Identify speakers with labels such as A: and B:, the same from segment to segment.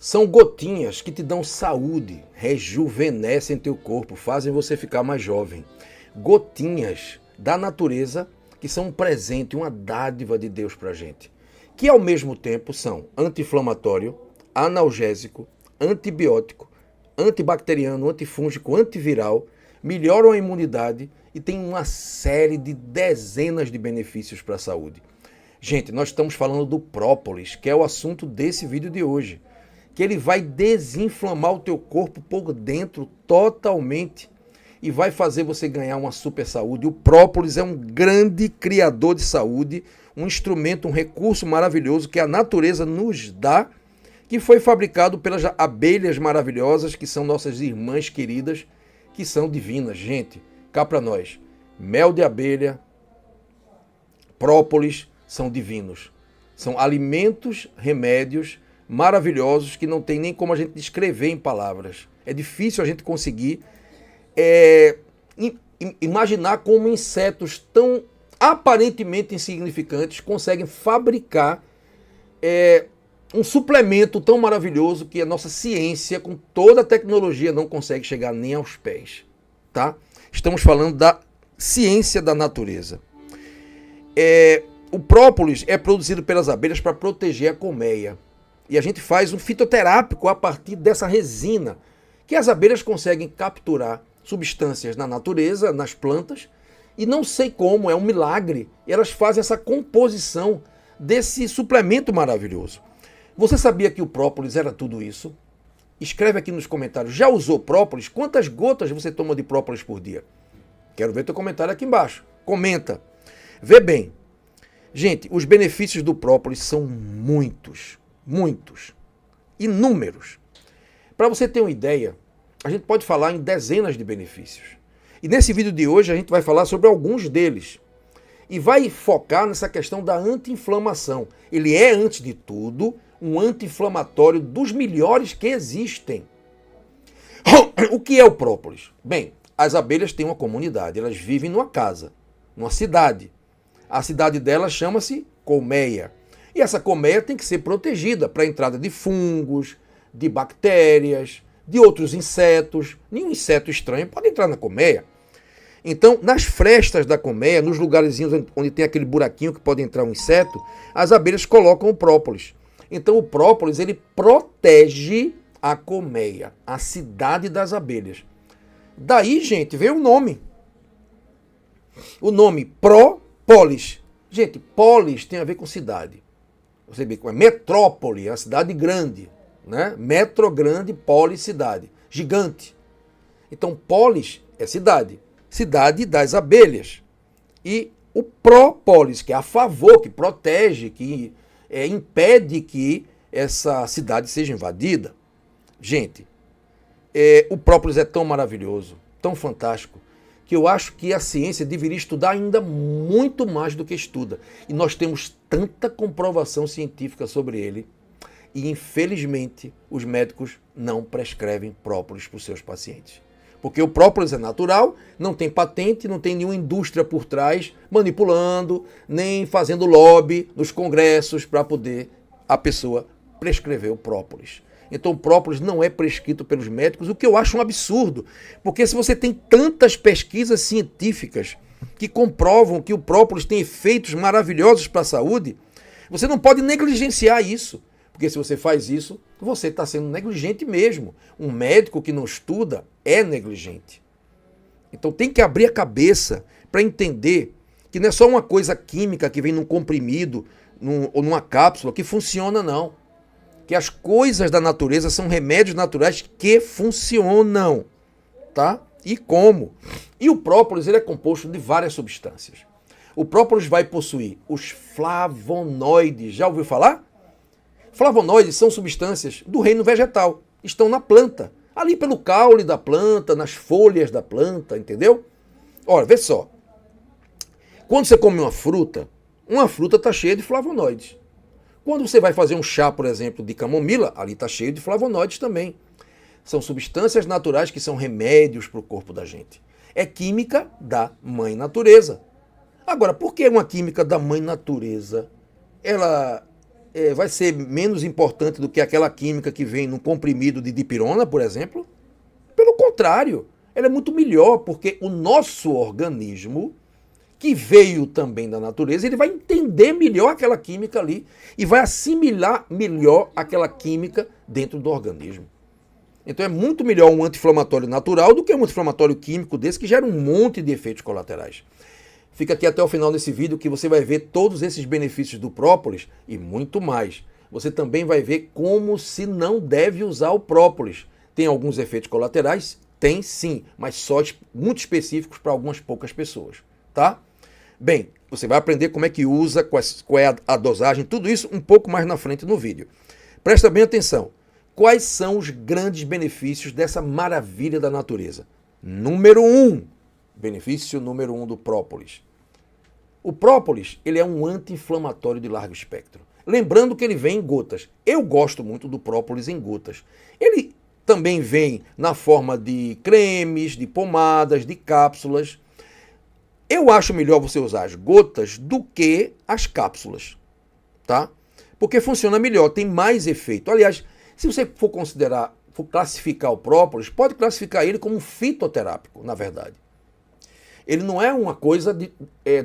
A: São gotinhas que te dão saúde, rejuvenescem teu corpo, fazem você ficar mais jovem. Gotinhas da natureza que são um presente, uma dádiva de Deus pra gente. Que ao mesmo tempo são anti-inflamatório, analgésico, antibiótico, antibacteriano, antifúngico, antiviral, melhoram a imunidade e tem uma série de dezenas de benefícios para a saúde. Gente, nós estamos falando do própolis, que é o assunto desse vídeo de hoje. Que ele vai desinflamar o teu corpo por dentro totalmente e vai fazer você ganhar uma super saúde. O própolis é um grande criador de saúde, um instrumento, um recurso maravilhoso que a natureza nos dá, que foi fabricado pelas abelhas maravilhosas, que são nossas irmãs queridas, que são divinas. Gente, cá para nós, mel de abelha, própolis são divinos. São alimentos, remédios maravilhosos que não tem nem como a gente descrever em palavras. É difícil a gente conseguir imaginar como insetos tão aparentemente insignificantes conseguem fabricar um suplemento tão maravilhoso que a nossa ciência, com toda a tecnologia, não consegue chegar nem aos pés. Tá? Estamos falando da ciência da natureza. O própolis é produzido pelas abelhas para proteger a colmeia. E a gente faz um fitoterápico a partir dessa resina, que as abelhas conseguem capturar substâncias na natureza, nas plantas, e não sei como, é um milagre, elas fazem essa composição desse suplemento maravilhoso. Você sabia que o própolis era tudo isso? Escreve aqui nos comentários, já usou própolis? Quantas gotas você toma de própolis por dia? Quero ver teu comentário aqui embaixo. Comenta. Vê bem. Gente, os benefícios do própolis são muitos, inúmeros. Para você ter uma ideia, a gente pode falar em dezenas de benefícios. E nesse vídeo de hoje a gente vai falar sobre alguns deles. E vai focar nessa questão da anti-inflamação. Ele é, antes de tudo, um anti-inflamatório dos melhores que existem. O que é o própolis? Bem, as abelhas têm uma comunidade, elas vivem numa casa, numa cidade. A cidade delas chama-se colmeia. E essa colmeia tem que ser protegida para a entrada de fungos, de bactérias, de outros insetos. Nenhum inseto estranho pode entrar na colmeia. Então, nas frestas da colmeia, nos lugarzinhos onde tem aquele buraquinho que pode entrar um inseto, as abelhas colocam o própolis. Então, o própolis, ele protege a colmeia, a cidade das abelhas. Daí, gente, veio o nome. O nome própolis. Gente, polis tem a ver com cidade. Você vê que é metrópole, é uma cidade grande, né? Metro grande, polis, cidade, gigante. Então, polis é cidade, cidade das abelhas. E o própolis, que é a favor, que protege, que impede que essa cidade seja invadida. Gente, o própolis é tão maravilhoso, tão fantástico, que eu acho que a ciência deveria estudar ainda muito mais do que estuda. E nós temos tanta comprovação científica sobre ele. E, infelizmente, os médicos não prescrevem própolis para os seus pacientes. Porque o própolis é natural, não tem patente, não tem nenhuma indústria por trás manipulando, nem fazendo lobby nos congressos para poder a pessoa prescrever o própolis. Então o própolis não é prescrito pelos médicos, o que eu acho um absurdo. Porque se você tem tantas pesquisas científicas que comprovam que o própolis tem efeitos maravilhosos para a saúde, você não pode negligenciar isso. Porque se você faz isso, você está sendo negligente mesmo. Um médico que não estuda é negligente. Então tem que abrir a cabeça para entender que não é só uma coisa química que vem num comprimido ou numa cápsula que funciona, não. Que as coisas da natureza são remédios naturais que funcionam, tá? E como? E o própolis, ele é composto de várias substâncias. O própolis vai possuir os flavonoides. Já ouviu falar? Flavonoides são substâncias do reino vegetal. Estão na planta. Ali pelo caule da planta, nas folhas da planta, entendeu? Olha, vê só. Quando você come uma fruta está cheia de flavonoides. Quando você vai fazer um chá, por exemplo, de camomila, ali está cheio de flavonoides também. São substâncias naturais que são remédios para o corpo da gente. É química da mãe natureza. Agora, por que uma química da mãe natureza ela vai ser menos importante do que aquela química que vem no comprimido de dipirona, por exemplo? Pelo contrário, ela é muito melhor, porque o nosso organismo, que veio também da natureza, ele vai entender melhor aquela química ali e vai assimilar melhor aquela química dentro do organismo. Então é muito melhor um anti-inflamatório natural do que um anti-inflamatório químico desse que gera um monte de efeitos colaterais. Fica aqui até o final desse vídeo que você vai ver todos esses benefícios do própolis e muito mais. Você também vai ver como se não deve usar o própolis. Tem alguns efeitos colaterais? Tem sim, mas só muito específicos para algumas poucas pessoas, tá? Bem, você vai aprender como é que usa, qual é a dosagem, tudo isso um pouco mais na frente no vídeo. Presta bem atenção. Quais são os grandes benefícios dessa maravilha da natureza? Número 1, benefício número 1 do própolis. O própolis, ele é um anti-inflamatório de largo espectro. Lembrando que ele vem em gotas. Eu gosto muito do própolis em gotas. Ele também vem na forma de cremes, de pomadas, de cápsulas. Eu acho melhor você usar as gotas do que as cápsulas, tá? Porque funciona melhor, tem mais efeito. Aliás, se você for classificar o própolis, pode classificar ele como um fitoterápico, na verdade. Ele não é uma coisa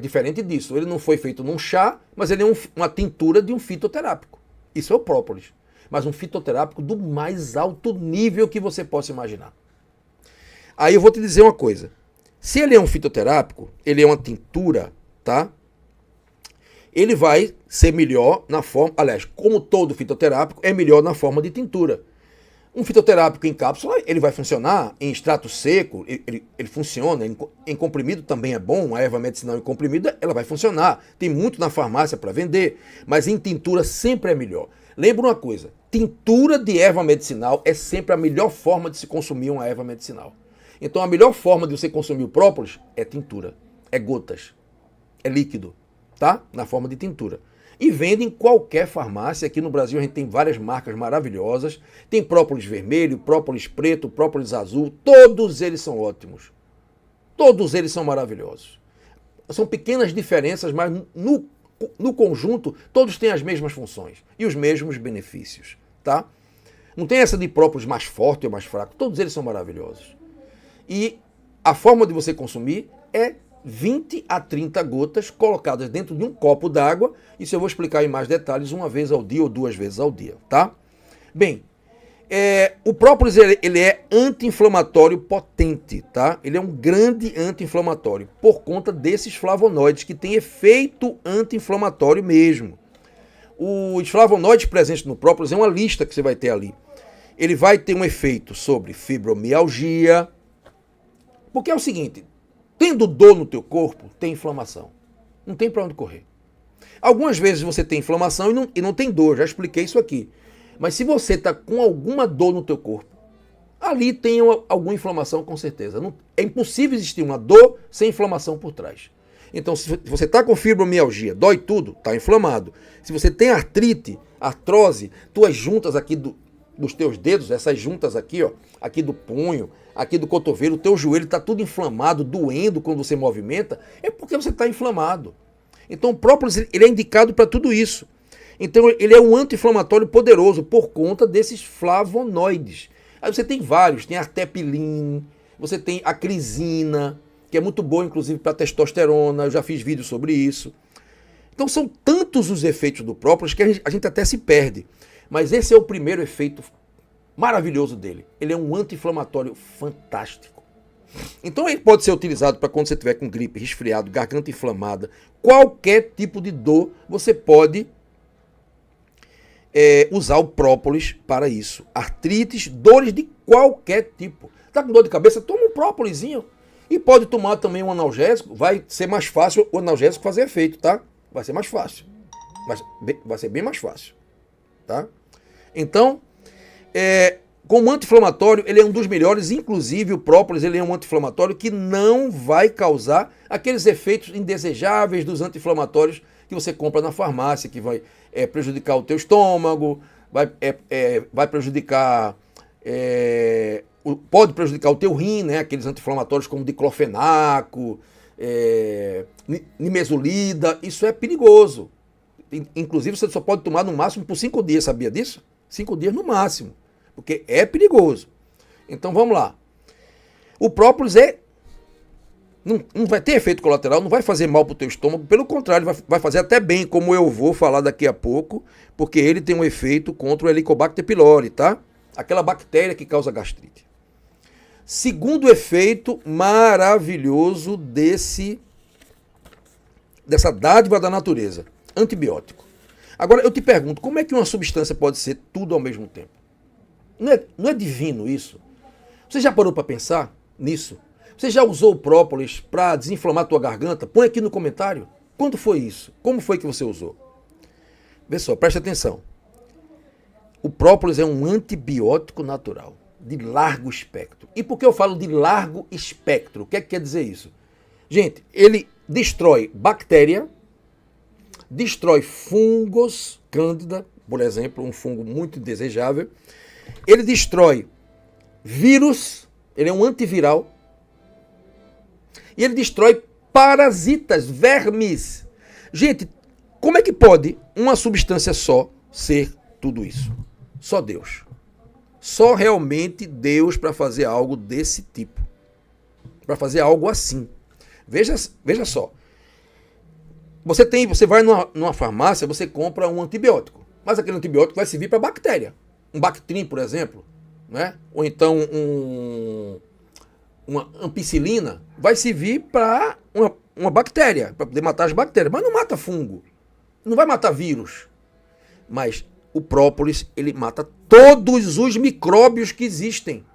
A: diferente disso. Ele não foi feito num chá, mas ele é uma tintura de um fitoterápico. Isso é o própolis. Mas um fitoterápico do mais alto nível que você possa imaginar. Aí eu vou te dizer uma coisa. Se ele é um fitoterápico, ele é uma tintura, tá? Ele vai ser melhor na forma... Aliás, como todo fitoterápico, é melhor na forma de tintura. Um fitoterápico em cápsula, ele vai funcionar em extrato seco, ele funciona, em comprimido também é bom, a erva medicinal em comprimido, ela vai funcionar. Tem muito na farmácia para vender, mas em tintura sempre é melhor. Lembra uma coisa, tintura de erva medicinal é sempre a melhor forma de se consumir uma erva medicinal. Então a melhor forma de você consumir o própolis é tintura, é gotas, é líquido, tá? Na forma de tintura. E vende em qualquer farmácia. Aqui no Brasil a gente tem várias marcas maravilhosas. Tem própolis vermelho, própolis preto, própolis azul. Todos eles são ótimos. Todos eles são maravilhosos. São pequenas diferenças, mas no conjunto todos têm as mesmas funções e os mesmos benefícios, tá? Não tem essa de própolis mais forte ou mais fraco. Todos eles são maravilhosos. E a forma de você consumir é 20 a 30 gotas colocadas dentro de um copo d'água. Isso eu vou explicar em mais detalhes uma vez ao dia ou 2 vezes ao dia, tá? Bem, o própolis ele é anti-inflamatório potente, tá? Ele é um grande anti-inflamatório por conta desses flavonoides que têm efeito anti-inflamatório mesmo. Os flavonoides presentes no própolis é uma lista que você vai ter ali. Ele vai ter um efeito sobre fibromialgia, porque é o seguinte... Tendo dor no teu corpo, tem inflamação. Não tem para onde correr. Algumas vezes você tem inflamação e não tem dor, já expliquei isso aqui. Mas se você está com alguma dor no teu corpo, ali tem alguma inflamação com certeza. É impossível existir uma dor sem inflamação por trás. Então, se você está com fibromialgia, dói tudo, está inflamado. Se você tem artrite, artrose, tuas juntas aqui dos teus dedos, essas juntas aqui, ó, aqui do punho, aqui do cotovelo, o teu joelho está tudo inflamado, doendo quando você movimenta, é porque você está inflamado. Então o própolis ele é indicado para tudo isso. Então ele é um anti-inflamatório poderoso por conta desses flavonoides. Aí você tem vários, tem artepilin, você tem a crisina, que é muito boa inclusive para testosterona, eu já fiz vídeo sobre isso. Então são tantos os efeitos do própolis que a gente até se perde. Mas esse é o primeiro efeito maravilhoso dele. Ele é um anti-inflamatório fantástico. Então ele pode ser utilizado para quando você estiver com gripe, resfriado, garganta inflamada, qualquer tipo de dor, você pode usar o própolis para isso. Artrites, dores de qualquer tipo. Tá com dor de cabeça? Toma um própolizinho. E pode tomar também um analgésico. Vai ser mais fácil o analgésico fazer efeito, tá? Vai ser mais fácil. Vai ser bem mais fácil. Tá? Então, como anti-inflamatório, ele é um dos melhores, inclusive o própolis ele é um anti-inflamatório que não vai causar aqueles efeitos indesejáveis dos anti-inflamatórios que você compra na farmácia, que vai prejudicar o teu estômago, vai prejudicar, pode prejudicar o teu rim, né? Aqueles anti-inflamatórios como diclofenaco, nimesulida, isso é perigoso. Inclusive, você só pode tomar no máximo por 5 dias, sabia disso? 5 dias no máximo, porque é perigoso. Então vamos lá. O própolis não vai ter efeito colateral, não vai fazer mal para o teu estômago, pelo contrário, vai fazer até bem, como eu vou falar daqui a pouco, porque ele tem um efeito contra o Helicobacter pylori, tá? Aquela bactéria que causa gastrite. Segundo efeito maravilhoso dessa dádiva da natureza, antibiótico. Agora eu te pergunto, como é que uma substância pode ser tudo ao mesmo tempo? Não é divino isso? Você já parou para pensar nisso? Você já usou o própolis para desinflamar a tua garganta? Põe aqui no comentário. Quando foi isso? Como foi que você usou? Vê só, preste atenção. O própolis é um antibiótico natural, de largo espectro. E por que eu falo de largo espectro? O que é que quer dizer isso? Gente, ele destrói bactéria, destrói fungos, cândida, por exemplo, um fungo muito indesejável. Ele destrói vírus, ele é um antiviral. E ele destrói parasitas, vermes. Gente, como é que pode uma substância só ser tudo isso? Só Deus. Só realmente Deus para fazer algo desse tipo. Para fazer algo assim. Veja só. Você vai numa farmácia, você compra um antibiótico. Mas aquele antibiótico vai servir para bactéria. Um Bactrim, por exemplo. Né? Ou então uma ampicilina vai servir para uma bactéria, para poder matar as bactérias. Mas não mata fungo. Não vai matar vírus. Mas o própolis, ele mata todos os micróbios que existem.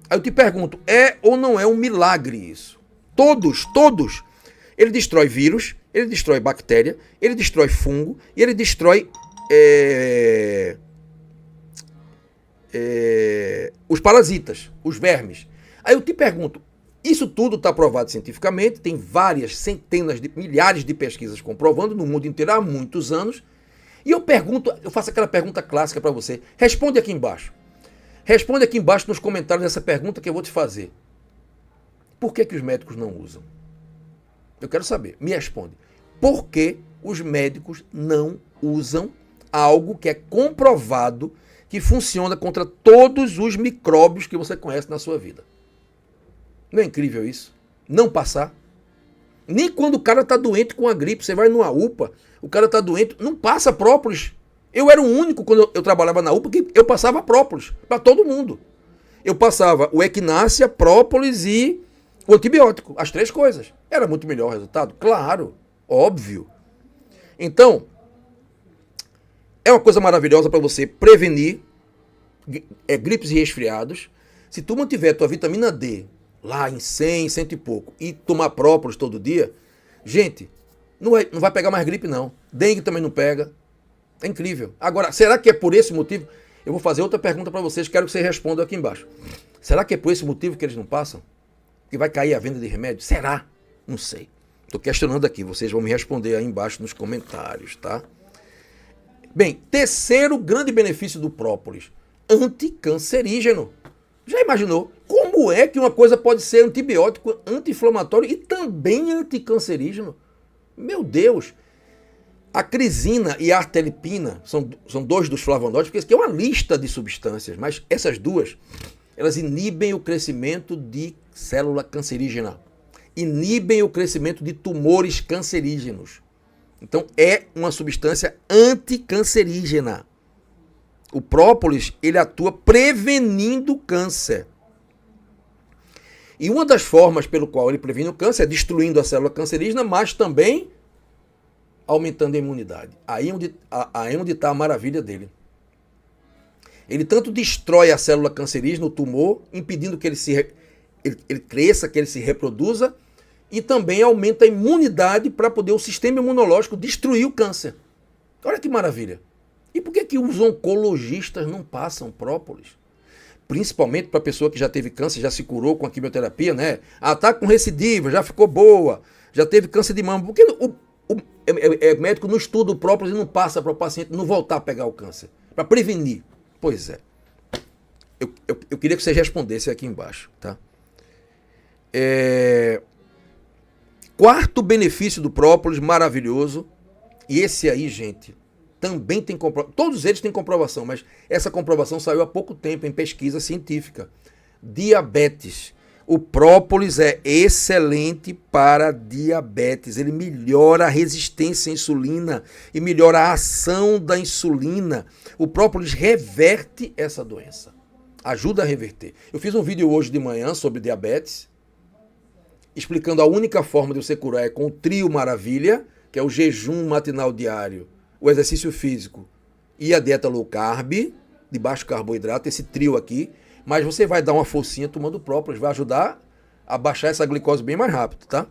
A: Aí eu te pergunto, é ou não é um milagre isso? Todos. Ele destrói vírus, ele destrói bactéria, ele destrói fungo e ele destrói os parasitas, os vermes. Aí eu te pergunto, isso tudo está provado cientificamente, tem várias centenas de milhares de pesquisas comprovando no mundo inteiro há muitos anos. E eu faço aquela pergunta clássica para você. Responde aqui embaixo. Responde aqui embaixo nos comentários essa pergunta que eu vou te fazer. Por que os médicos não usam? Eu quero saber. Me responde. Por que os médicos não usam algo que é comprovado que funciona contra todos os micróbios que você conhece na sua vida? Não é incrível isso? Não passar. Nem quando o cara está doente com a gripe, você vai numa UPA, o cara está doente, não passa própolis. Eu era o único, quando eu trabalhava na UPA, que eu passava própolis para todo mundo. Eu passava o equinácea, própolis e o antibiótico, as 3 coisas. Era muito melhor o resultado? Claro, óbvio. Então, é uma coisa maravilhosa para você prevenir gripes e resfriados. Se tu mantiver tua vitamina D lá em 100, 100 e pouco, e tomar própolis todo dia, gente, não vai pegar mais gripe não. Dengue também não pega. É incrível. Agora, será que é por esse motivo? Eu vou fazer outra pergunta para vocês, quero que vocês respondam aqui embaixo. Será que é por esse motivo que eles não passam? Que vai cair a venda de remédio? Será? Não sei. Estou questionando aqui, vocês vão me responder aí embaixo nos comentários, tá? Bem, terceiro grande benefício do própolis, anticancerígeno. Já imaginou? Como é que uma coisa pode ser antibiótico, anti-inflamatório e também anticancerígeno? Meu Deus! A crisina e a artelipina são 2 dos flavonoides, porque isso aqui é uma lista de substâncias, mas essas 2, elas inibem o crescimento de célula cancerígena, inibem o crescimento de tumores cancerígenos. Então é uma substância anticancerígena. O própolis, ele atua prevenindo o câncer. E uma das formas pelo qual ele previne o câncer é destruindo a célula cancerígena, mas também aumentando a imunidade. Aí é onde está a maravilha dele. Ele tanto destrói a célula cancerígena, o tumor, impedindo que ele cresça, que ele se reproduza, e também aumenta a imunidade para poder o sistema imunológico destruir o câncer. Olha que maravilha. E por que os oncologistas não passam própolis? Principalmente para a pessoa que já teve câncer, já se curou com a quimioterapia, né? Ah, tá com recidiva, já ficou boa, já teve câncer de mama. Por que o médico não estuda o própolis e não passa para o paciente não voltar a pegar o câncer? Para prevenir. Pois é. Eu queria que vocês respondessem aqui embaixo, tá? Quarto benefício do própolis, maravilhoso, E esse aí, gente, também tem comprovação. Todos eles têm comprovação, mas essa comprovação saiu há pouco tempo em pesquisa científica. Diabetes. O própolis é excelente para diabetes. Ele melhora a resistência à insulina e melhora a ação da insulina. O própolis reverte essa doença. Ajuda a reverter. Eu fiz um vídeo hoje de manhã sobre diabetes, explicando a única forma de você curar é com o trio maravilha, que é o jejum matinal diário, o exercício físico e a dieta low carb, de baixo carboidrato, esse trio aqui. Mas você vai dar uma forcinha tomando própolis, vai ajudar a baixar essa glicose bem mais rápido, tá?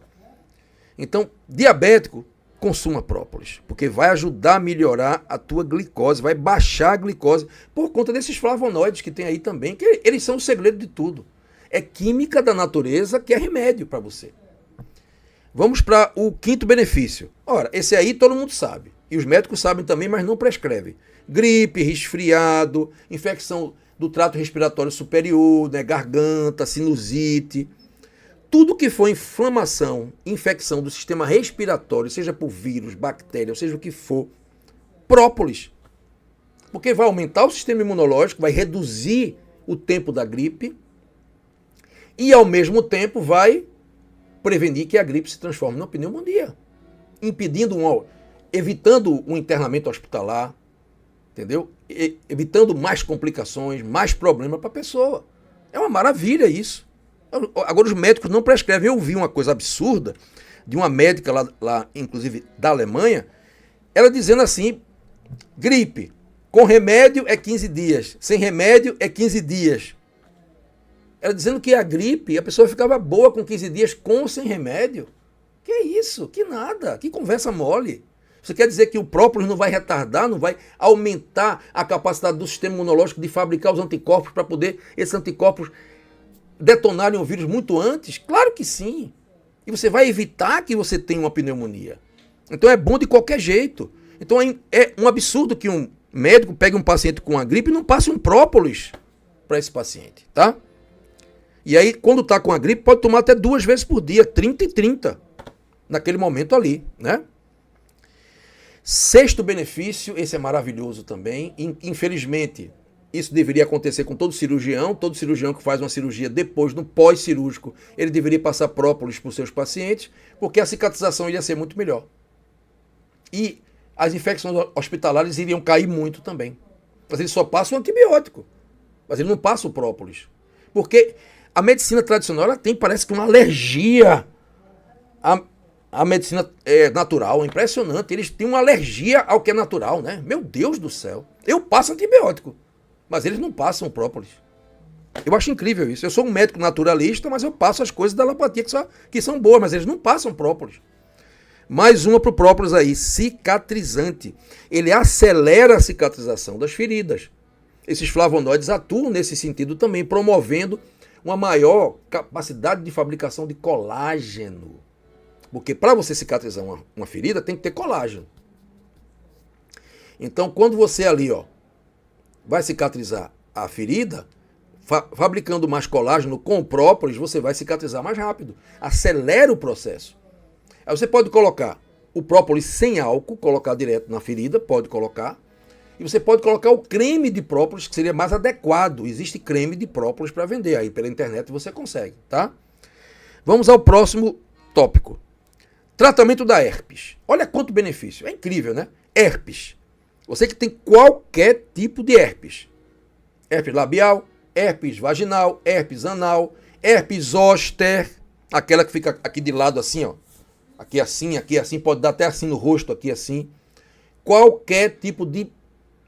A: Então, diabético, consuma própolis, porque vai ajudar a melhorar a tua glicose, vai baixar a glicose por conta desses flavonoides que tem aí também, que eles são o segredo de tudo. É química da natureza que é remédio para você. Vamos para o quinto benefício. Ora, esse aí todo mundo sabe, e os médicos sabem também, mas não prescrevem. Gripe, resfriado, infecção do trato respiratório superior, né, garganta, sinusite, tudo que for inflamação, infecção do sistema respiratório, seja por vírus, bactéria, ou seja o que for, própolis. Porque vai aumentar o sistema imunológico, vai reduzir o tempo da gripe e, ao mesmo tempo, vai prevenir que a gripe se transforme numa pneumonia, evitando um internamento hospitalar, entendeu? Evitando mais complicações, mais problemas para a pessoa. É uma maravilha isso. Agora os médicos não prescrevem. Eu vi uma coisa absurda de uma médica lá, inclusive da Alemanha, ela dizendo assim, gripe, com remédio é 15 dias, sem remédio é 15 dias. Ela dizendo que a gripe, a pessoa ficava boa com 15 dias com ou sem remédio. Que isso? Que nada, que conversa mole. Você quer dizer que o própolis não vai retardar, não vai aumentar a capacidade do sistema imunológico de fabricar os anticorpos para poder esses anticorpos detonarem o vírus muito antes? Claro que sim. E você vai evitar que você tenha uma pneumonia. Então é bom de qualquer jeito. Então é um absurdo que um médico pegue um paciente com a gripe e não passe um própolis para esse paciente, tá? E aí, quando está com a gripe, pode tomar até 2 vezes por dia, 30 e 30, naquele momento ali, né? Sexto benefício, esse é maravilhoso também. Infelizmente, isso deveria acontecer com todo cirurgião que faz uma cirurgia depois, no pós-cirúrgico, ele deveria passar própolis para os seus pacientes, porque a cicatrização iria ser muito melhor. E as infecções hospitalares iriam cair muito também. Mas ele só passa o antibiótico, mas ele não passa o própolis. Porque a medicina tradicional ela tem, parece que uma alergia a medicina natural, é impressionante. Eles têm uma alergia ao que é natural, né? Meu Deus do céu. Eu passo antibiótico, mas eles não passam própolis. Eu acho incrível isso. Eu sou um médico naturalista, mas eu passo as coisas da alopatia que são boas, mas eles não passam própolis. Mais uma para o própolis aí, cicatrizante. Ele acelera a cicatrização das feridas. Esses flavonoides atuam nesse sentido também, promovendo uma maior capacidade de fabricação de colágeno. Porque para você cicatrizar uma ferida, tem que ter colágeno. Então, quando você ali, vai cicatrizar a ferida, fabricando mais colágeno com o própolis, você vai cicatrizar mais rápido. Acelera o processo. Aí você pode colocar o própolis sem álcool, colocar direto na ferida, pode colocar. E você pode colocar o creme de própolis, que seria mais adequado. Existe creme de própolis para vender. Aí pela internet você consegue, tá? Vamos ao próximo tópico. Tratamento da herpes. Olha quanto benefício. É incrível, né? Herpes. Você que tem qualquer tipo de herpes. Herpes labial, herpes vaginal, herpes anal, herpes zoster, aquela que fica aqui de lado assim, aqui assim, pode dar até assim no rosto, aqui assim. Qualquer tipo de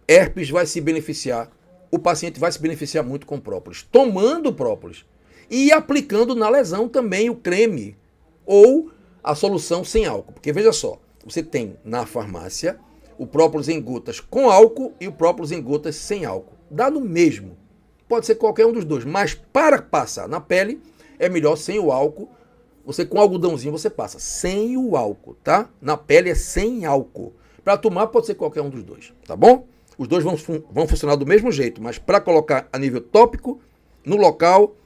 A: herpes vai se beneficiar. O paciente vai se beneficiar muito com própolis. Tomando própolis. E aplicando na lesão também o creme. Ou a solução sem álcool. Porque veja só, você tem na farmácia o própolis em gotas com álcool e o própolis em gotas sem álcool. Dá no mesmo. Pode ser qualquer um dos dois. Mas para passar na pele, é melhor sem o álcool. Você com algodãozinho você passa. Sem o álcool, tá? Na pele é sem álcool. Para tomar pode ser qualquer um dos dois, tá bom? Os dois vão funcionar do mesmo jeito, mas para colocar a nível tópico, no local,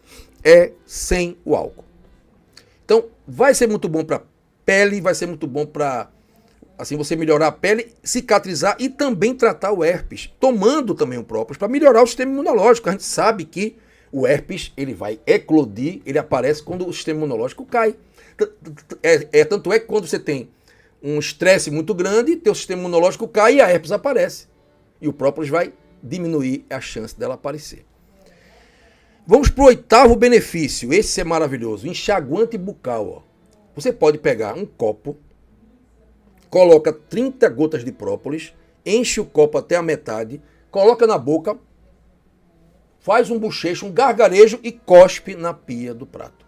A: é sem o álcool. Então, vai ser muito bom para pele, vai ser muito bom para Assim você melhorar a pele, cicatrizar e também tratar o herpes, tomando também o própolis para melhorar o sistema imunológico. A gente sabe que o herpes ele vai eclodir, ele aparece quando o sistema imunológico cai. Tanto é que quando você tem um estresse muito grande, teu sistema imunológico cai e a herpes aparece. E o própolis vai diminuir a chance dela aparecer. Vamos para o 8º benefício. Esse é maravilhoso. Enxaguante bucal. Ó. Você pode pegar um copo, coloca 30 gotas de própolis, enche o copo até a metade, coloca na boca, faz um bochecho, um gargarejo e cospe na pia do prato.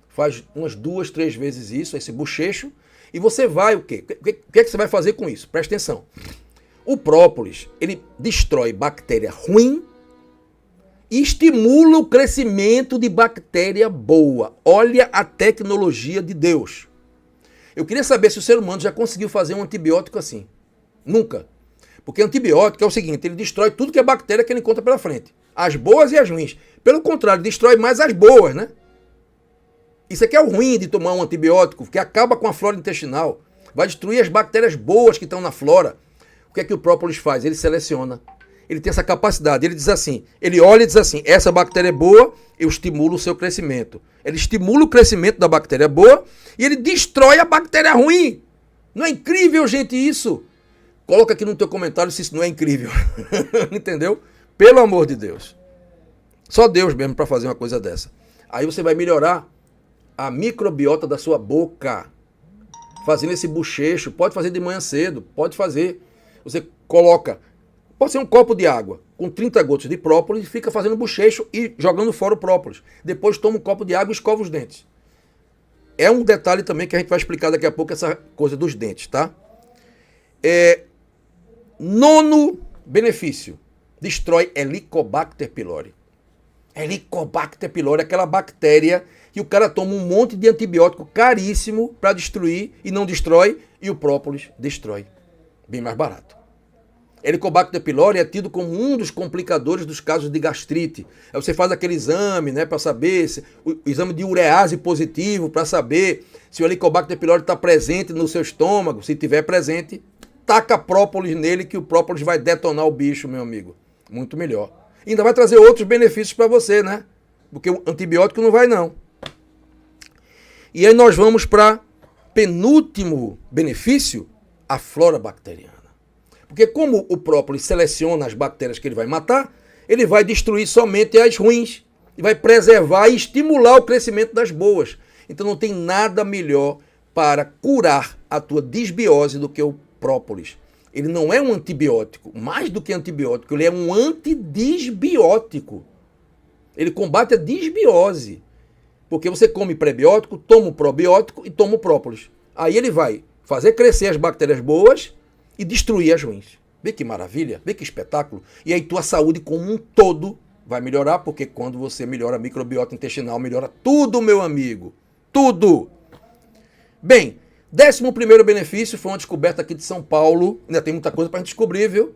A: Faz umas 2, 3 vezes isso, esse bochecho, e você vai o quê? O que é que você vai fazer com isso? Presta atenção. O própolis, ele destrói bactéria ruim e estimula o crescimento de bactéria boa. Olha a tecnologia de Deus. Eu queria saber se o ser humano já conseguiu fazer um antibiótico assim. Nunca. Porque antibiótico é o seguinte, ele destrói tudo que é bactéria que ele encontra pela frente. As boas e as ruins. Pelo contrário, destrói mais as boas, né? Isso aqui é o ruim de tomar um antibiótico, que acaba com a flora intestinal. Vai destruir as bactérias boas que estão na flora. O que é que o própolis faz? Ele seleciona. Ele tem essa capacidade. Ele diz assim, ele olha e diz assim, essa bactéria é boa, eu estimulo o seu crescimento. Ele estimula o crescimento da bactéria boa e ele destrói a bactéria ruim. Não é incrível, gente, isso? Coloca aqui no teu comentário se isso não é incrível. Entendeu? Pelo amor de Deus. Só Deus mesmo para fazer uma coisa dessa. Aí você vai melhorar a microbiota da sua boca. Fazendo esse bochecho. Pode fazer de manhã cedo. Pode fazer. Você coloca... Pode ser um copo de água com 30 gotas de própolis e fica fazendo bochecho e jogando fora o própolis. Depois toma um copo de água e escova os dentes. É um detalhe também que a gente vai explicar daqui a pouco, essa coisa dos dentes, tá? 9º benefício. Destrói Helicobacter pylori. Helicobacter pylori é aquela bactéria que o cara toma um monte de antibiótico caríssimo para destruir e não destrói, e o própolis destrói. Bem mais barato. Helicobacter pylori é tido como um dos complicadores dos casos de gastrite. Aí você faz aquele exame, né, para saber, o exame de urease positivo, para saber se o Helicobacter pylori está presente no seu estômago. Se tiver presente, taca própolis nele que o própolis vai detonar o bicho, meu amigo. Muito melhor. E ainda vai trazer outros benefícios para você, né? Porque o antibiótico não vai, não. E aí nós vamos para penúltimo benefício, a flora bacteriana. Porque como o própolis seleciona as bactérias que ele vai matar, ele vai destruir somente as ruins e vai preservar e estimular o crescimento das boas. Então não tem nada melhor para curar a tua disbiose do que o própolis. Ele não é um antibiótico, mais do que antibiótico, ele é um antidisbiótico. Ele combate a disbiose. Porque você come prebiótico, toma o probiótico e toma o própolis. Aí ele vai fazer crescer as bactérias boas e destruir as ruins. Vê que maravilha, vê que espetáculo. E aí tua saúde como um todo vai melhorar, porque quando você melhora a microbiota intestinal, melhora tudo, meu amigo. Tudo. Bem, 11º benefício foi uma descoberta aqui de São Paulo. Ainda tem muita coisa para a gente descobrir, viu?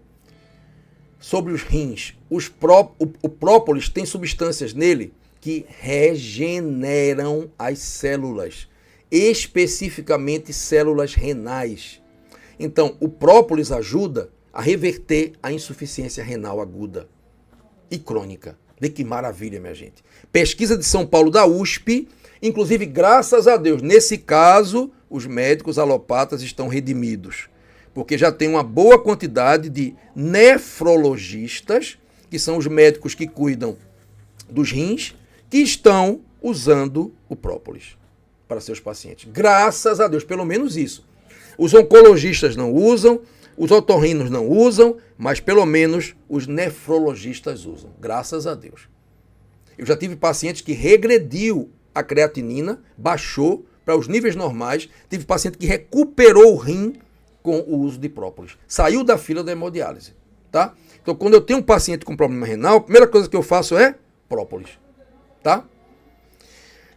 A: Sobre os rins. O própolis tem substâncias nele que regeneram as células, especificamente células renais. Então, o própolis ajuda a reverter a insuficiência renal aguda e crônica. Vê que maravilha, minha gente. Pesquisa de São Paulo da USP, inclusive, graças a Deus, nesse caso, os médicos alopatas estão redimidos, porque já tem uma boa quantidade de nefrologistas, que são os médicos que cuidam dos rins, que estão usando o própolis para seus pacientes. Graças a Deus, pelo menos isso. Os oncologistas não usam, os otorrinos não usam, mas pelo menos os nefrologistas usam. Graças a Deus. Eu já tive pacientes que regrediu a creatinina, baixou para os níveis normais. Tive paciente que recuperou o rim com o uso de própolis. Saiu da fila da hemodiálise, tá? Então, quando eu tenho um paciente com problema renal, a primeira coisa que eu faço é própolis, tá?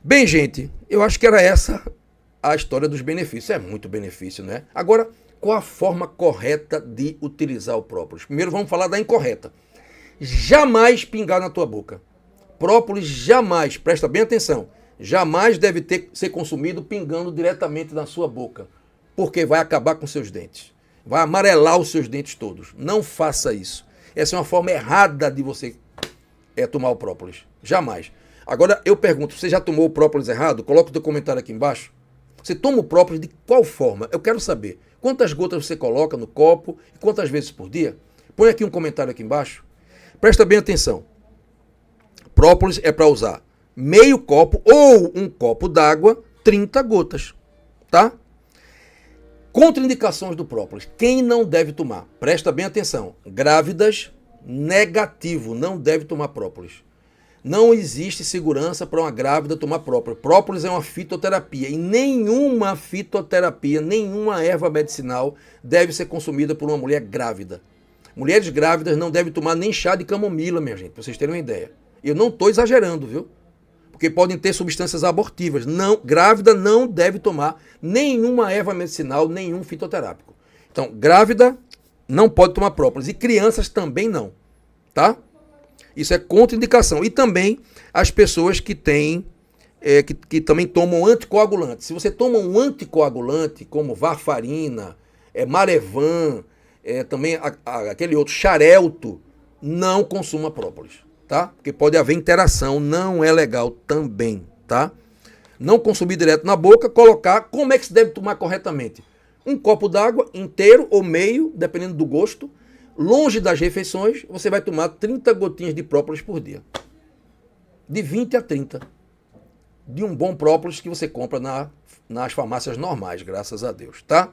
A: Bem, gente, eu acho que era essa a história dos benefícios. É muito benefício, né? Agora, qual a forma correta de utilizar o própolis? Primeiro vamos falar da incorreta. Jamais pingar na tua boca. Própolis jamais, presta bem atenção, jamais deve ser consumido pingando diretamente na sua boca. porque vai acabar com seus dentes. Vai amarelar os seus dentes todos. Não faça isso. Essa é uma forma errada de você tomar o própolis. Jamais. Agora, eu pergunto, você já tomou o própolis errado? Coloca o teu comentário aqui embaixo. Você toma o própolis de qual forma? Eu quero saber. Quantas gotas você coloca no copo e quantas vezes por dia? Põe aqui um comentário aqui embaixo. Presta bem atenção. Própolis é para usar meio copo ou um copo d'água, 30 gotas. Tá? Contraindicações do própolis. Quem não deve tomar? Presta bem atenção. Grávidas, negativo, não deve tomar própolis. Não existe segurança para uma grávida tomar própolis. Própolis é uma fitoterapia e nenhuma fitoterapia, nenhuma erva medicinal deve ser consumida por uma mulher grávida. Mulheres grávidas não devem tomar nem chá de camomila, minha gente, para vocês terem uma ideia. Eu não estou exagerando, viu? Porque podem ter substâncias abortivas. Não, grávida não deve tomar nenhuma erva medicinal, nenhum fitoterápico. Então, grávida não pode tomar própolis e crianças também não, tá? Isso é contraindicação. E também as pessoas que têm, que também tomam anticoagulante. Se você toma um anticoagulante, como varfarina, Marevan, também aquele outro, xarelto, não consuma própolis, tá? Porque pode haver interação, não é legal também, tá? Não consumir direto na boca, colocar, como é que se deve tomar corretamente? Um copo d'água inteiro ou meio, dependendo do gosto. Longe das refeições, você vai tomar 30 gotinhas de própolis por dia. De 20 a 30. De um bom própolis que você compra nas farmácias normais, graças a Deus, tá?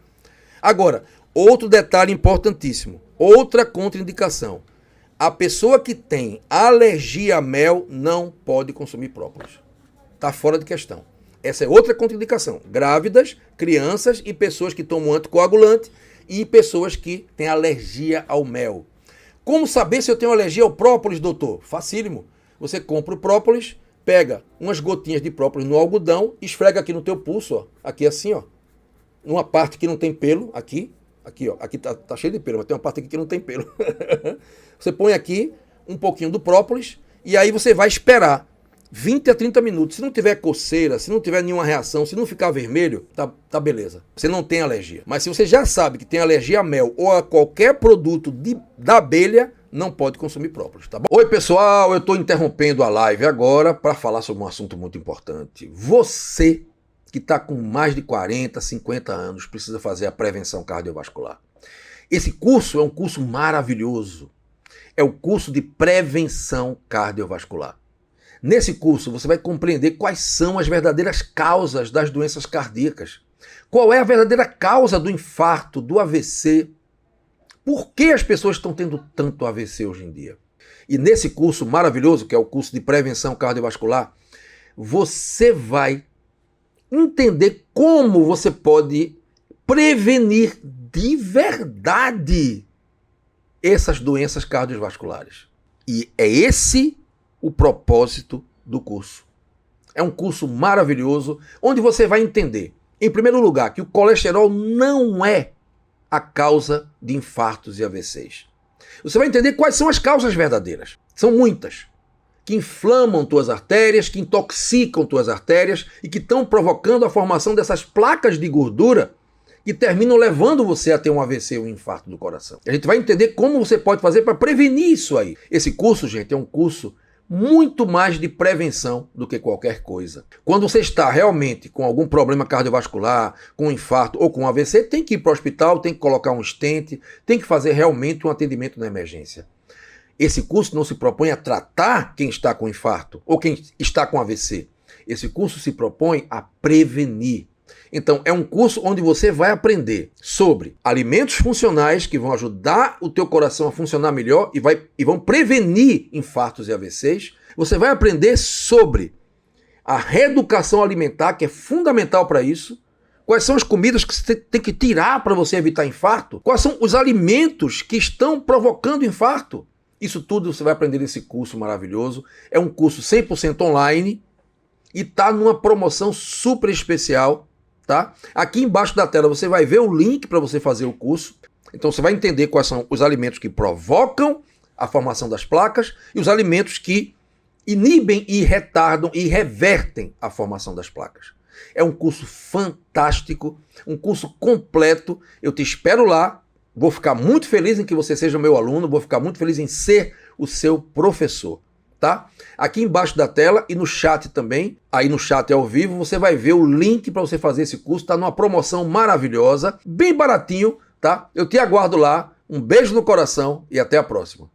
A: Agora, outro detalhe importantíssimo. Outra contraindicação. A pessoa que tem alergia a mel não pode consumir própolis. Está fora de questão. Essa é outra contraindicação. Grávidas, crianças e pessoas que tomam anticoagulante e pessoas que têm alergia ao mel. Como saber se eu tenho alergia ao própolis, doutor? Facílimo. Você compra o própolis, pega umas gotinhas de própolis no algodão, esfrega aqui no teu pulso, ó, aqui assim, ó, numa parte que não tem pelo, aqui, ó, aqui tá cheio de pelo, mas tem uma parte aqui que não tem pelo. Você põe aqui um pouquinho do própolis e aí você vai esperar 20 a 30 minutos. Se não tiver coceira, se não tiver nenhuma reação, se não ficar vermelho, tá beleza. Você não tem alergia. Mas se você já sabe que tem alergia a mel ou a qualquer produto da abelha, não pode consumir própolis, tá bom? Oi, pessoal, eu estou interrompendo a live agora para falar sobre um assunto muito importante. Você que está com mais de 40, 50 anos precisa fazer a prevenção cardiovascular. Esse curso é um curso maravilhoso. É o curso de prevenção cardiovascular. Nesse curso, você vai compreender quais são as verdadeiras causas das doenças cardíacas. Qual é a verdadeira causa do infarto, do AVC? Por que as pessoas estão tendo tanto AVC hoje em dia? E nesse curso maravilhoso, que é o curso de prevenção cardiovascular, você vai entender como você pode prevenir de verdade essas doenças cardiovasculares. E é esse o propósito do curso. É um curso maravilhoso, onde você vai entender, em primeiro lugar, que o colesterol não é a causa de infartos e AVCs. Você vai entender quais são as causas verdadeiras. São muitas, que inflamam tuas artérias, que intoxicam tuas artérias e que estão provocando a formação dessas placas de gordura que terminam levando você a ter um AVC ou um infarto do coração. A gente vai entender como você pode fazer para prevenir isso aí. Esse curso, gente, é um curso muito mais de prevenção do que qualquer coisa. Quando você está realmente com algum problema cardiovascular, com um infarto ou com um AVC, tem que ir para o hospital, tem que colocar um stent, tem que fazer realmente um atendimento na emergência. Esse curso não se propõe a tratar quem está com infarto ou quem está com AVC. Esse curso se propõe a prevenir. Então, é um curso onde você vai aprender sobre alimentos funcionais que vão ajudar o teu coração a funcionar melhor e vão prevenir infartos e AVCs. Você vai aprender sobre a reeducação alimentar, que é fundamental para isso. Quais são as comidas que você tem que tirar para você evitar infarto? Quais são os alimentos que estão provocando infarto? Isso tudo você vai aprender nesse curso maravilhoso. É um curso 100% online e está numa promoção super especial. Tá? Aqui embaixo da tela você vai ver o link para você fazer o curso. Então você vai entender quais são os alimentos que provocam a formação das placas e os alimentos que inibem e retardam e revertem a formação das placas. É um curso fantástico, um curso completo. Eu te espero lá. Vou ficar muito feliz em que você seja meu aluno, vou ficar muito feliz em ser o seu professor, tá? Aqui embaixo da tela e no chat também, aí no chat ao vivo, você vai ver o link para você fazer esse curso, tá numa promoção maravilhosa, bem baratinho, tá? Eu te aguardo lá. Um beijo no coração e até a próxima.